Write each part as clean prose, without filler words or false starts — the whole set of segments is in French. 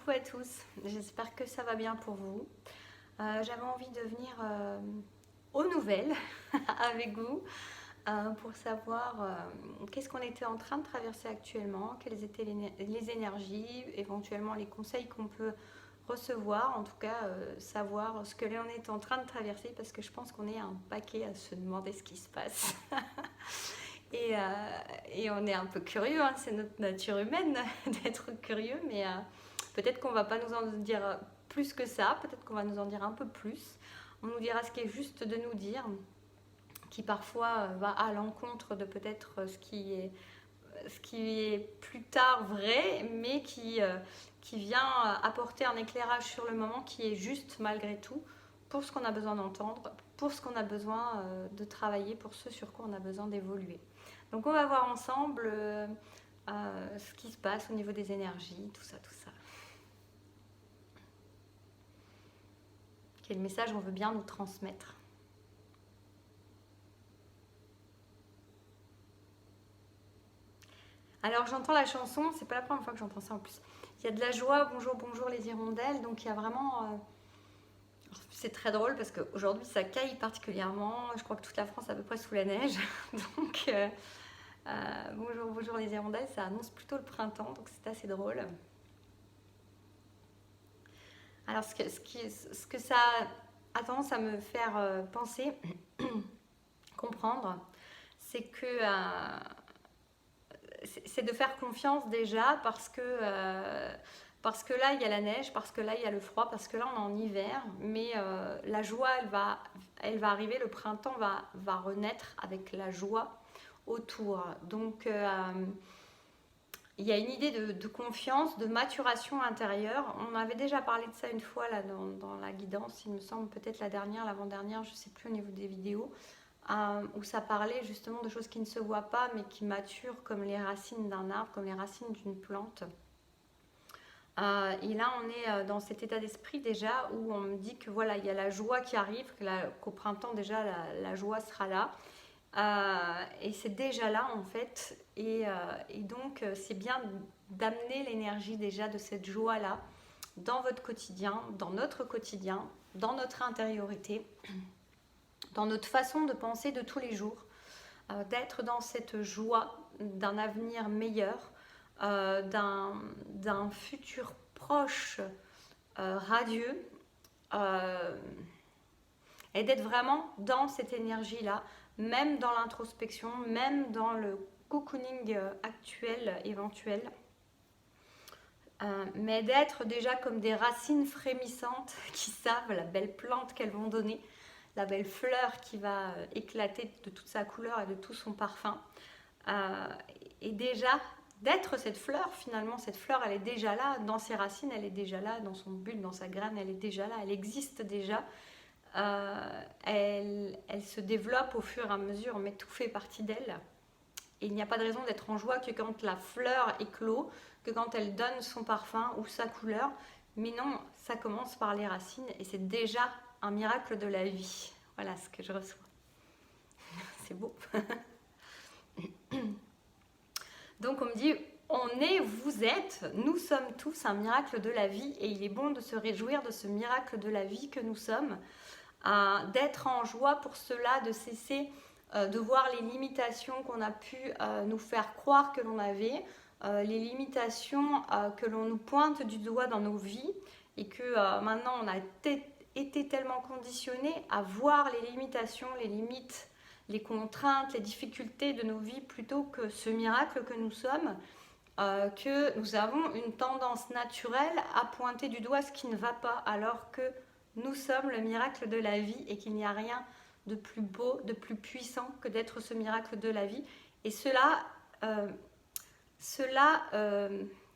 coucou à tous, j'espère que ça va bien pour vous. J'avais envie de venir aux nouvelles avec vous pour savoir qu'est-ce qu'on était en train de traverser actuellement, quelles étaient les énergies, éventuellement les conseils qu'on peut recevoir, en tout cas savoir ce que l'on est en train de traverser parce que je pense qu'on est un paquet à se demander ce qui se passe. Et, on est un peu curieux, hein, c'est notre nature humaine d'être curieux, mais peut-être qu'on ne va pas nous en dire plus que ça, peut-être qu'on va nous en dire un peu plus. On nous dira ce qui est juste de nous dire, qui parfois va à l'encontre de peut-être ce qui est plus tard vrai, mais qui vient apporter un éclairage sur le moment qui est juste malgré tout pour ce qu'on a besoin d'entendre, pour ce qu'on a besoin de travailler, pour ce sur quoi on a besoin d'évoluer. Donc on va voir ensemble ce qui se passe au niveau des énergies, tout ça, tout ça. Quel message on veut bien nous transmettre. Alors j'entends la chanson, c'est pas la première fois que j'entends ça en plus. Il y a de la joie, bonjour, bonjour les hirondelles, donc il y a vraiment... c'est très drôle parce qu'aujourd'hui ça caille particulièrement, je crois que toute la France est à peu près sous la neige, donc bonjour, bonjour les hirondelles, ça annonce plutôt le printemps, donc c'est assez drôle. Alors ce que ça a tendance à me faire penser, comprendre, c'est que c'est de faire confiance déjà parce que là il y a la neige, parce que là il y a le froid, parce que là on est en hiver, mais la joie elle va arriver, le printemps va renaître avec la joie autour. Donc il y a une idée de confiance, de maturation intérieure. On avait déjà parlé de ça une fois là, dans la guidance, il me semble, peut-être la dernière, l'avant-dernière, je ne sais plus au niveau des vidéos, où ça parlait justement de choses qui ne se voient pas mais qui maturent comme les racines d'un arbre, comme les racines d'une plante. Et là on est dans cet état d'esprit déjà où on me dit que voilà, il y a la joie qui arrive, qu'au printemps déjà la joie sera là. Et c'est déjà là en fait, et donc c'est bien d'amener l'énergie déjà de cette joie là dans votre quotidien, dans notre quotidien, dans notre intériorité, dans notre façon de penser de tous les jours, d'être dans cette joie d'un avenir meilleur, d'un futur proche, radieux, et d'être vraiment dans cette énergie là, même dans l'introspection, même dans le cocooning actuel, éventuel, mais d'être déjà comme des racines frémissantes qui savent la belle plante qu'elles vont donner, la belle fleur qui va éclater de toute sa couleur et de tout son parfum. Et déjà, d'être cette fleur, finalement, cette fleur, elle est déjà là, dans ses racines, elle est déjà là, dans son bulbe, dans sa graine, elle est déjà là, elle existe déjà. Elle se développe au fur et à mesure, mais tout fait partie d'elle. Et il n'y a pas de raison d'être en joie que quand la fleur éclot, que quand elle donne son parfum ou sa couleur. Mais non, ça commence par les racines et c'est déjà un miracle de la vie. Voilà ce que je reçois. C'est beau. Donc on me dit, on est, vous êtes, nous sommes tous un miracle de la vie et il est bon de se réjouir de ce miracle de la vie que nous sommes. D'être en joie pour cela, de cesser de voir les limitations qu'on a pu nous faire croire que l'on avait, les limitations que l'on nous pointe du doigt dans nos vies et que maintenant on a été tellement conditionné à voir les limitations, les limites, les contraintes, les difficultés de nos vies plutôt que ce miracle que nous sommes, que nous avons une tendance naturelle à pointer du doigt ce qui ne va pas alors que nous sommes le miracle de la vie et qu'il n'y a rien de plus beau, de plus puissant que d'être ce miracle de la vie. Et cela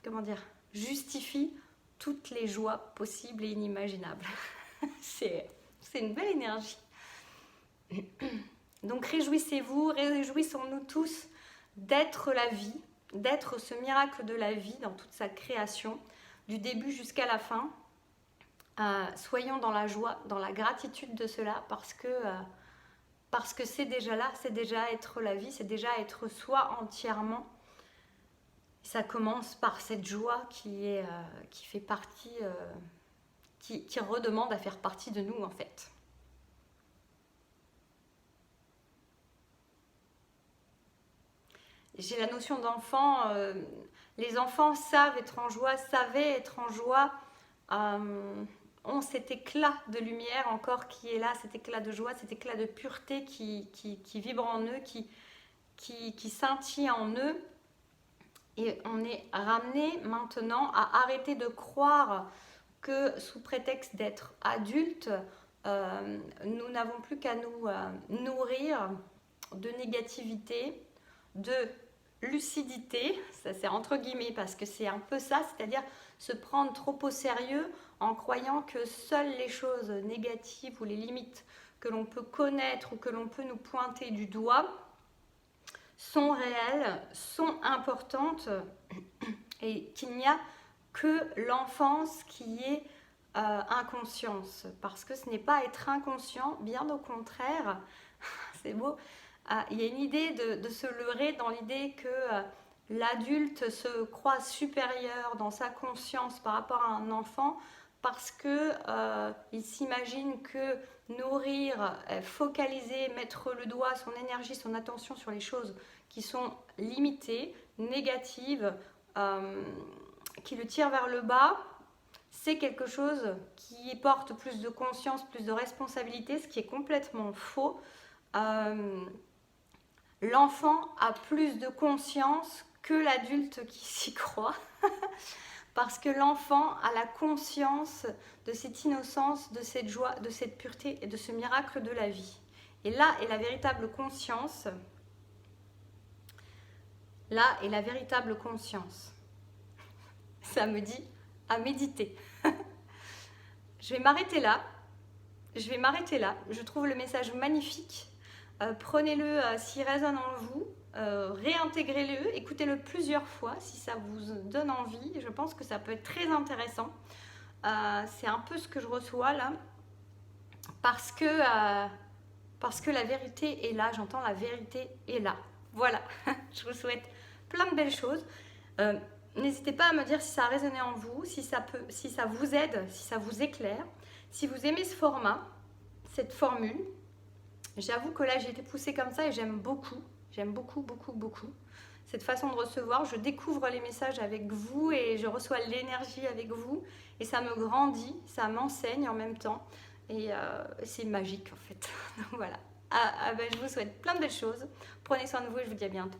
comment dire, justifie toutes les joies possibles et inimaginables. C'est une belle énergie. Donc réjouissez-vous, réjouissons-nous tous d'être la vie, d'être ce miracle de la vie dans toute sa création, du début jusqu'à la fin. Soyons dans la joie, dans la gratitude de cela, parce que c'est déjà là, c'est déjà être la vie, c'est déjà être soi entièrement. Ça commence par cette joie qui fait partie, qui redemande à faire partie de nous en fait. J'ai la notion d'enfant, les enfants savent être en joie, savaient être en joie, ont cet éclat de lumière encore qui est là, cet éclat de joie, cet éclat de pureté qui vibre en eux, qui scintille en eux. Et on est ramené maintenant à arrêter de croire que sous prétexte d'être adulte, nous n'avons plus qu'à nous nourrir de négativité, de lucidité, ça c'est entre guillemets parce que c'est un peu ça, c'est-à-dire se prendre trop au sérieux en croyant que seules les choses négatives ou les limites que l'on peut connaître ou que l'on peut nous pointer du doigt sont réelles, sont importantes et qu'il n'y a que l'enfance qui est inconscience, parce que ce n'est pas être inconscient, bien au contraire, c'est beau. Il y a une idée de se leurrer dans l'idée que l'adulte se croit supérieur dans sa conscience par rapport à un enfant parce qu'il s'imagine que nourrir, focaliser, mettre le doigt, son énergie, son attention sur les choses qui sont limitées, négatives, qui le tirent vers le bas, c'est quelque chose qui porte plus de conscience, plus de responsabilité, ce qui est complètement faux. L'enfant a plus de conscience que l'adulte qui s'y croit parce que l'enfant a la conscience de cette innocence, de cette joie, de cette pureté et de ce miracle de la vie. Et là est la véritable conscience. Là est la véritable conscience. Ça me dit à méditer. Je vais m'arrêter là. Je trouve le message magnifique. Prenez-le s'il résonne en vous, réintégrez-le, écoutez-le plusieurs fois si ça vous donne envie. Je pense que ça peut être très intéressant. C'est un peu ce que je reçois là, parce que la vérité est là, j'entends la vérité est là. Voilà, je vous souhaite plein de belles choses. N'hésitez pas à me dire si ça a résonné en vous, si ça vous aide, si ça vous éclaire. Si vous aimez ce format, cette formule, j'avoue que là j'ai été poussée comme ça et j'aime beaucoup, beaucoup cette façon de recevoir. Je découvre les messages avec vous et je reçois l'énergie avec vous et ça me grandit, ça m'enseigne en même temps et c'est magique en fait. Donc voilà, ben, je vous souhaite plein de belles choses, prenez soin de vous et je vous dis à bientôt.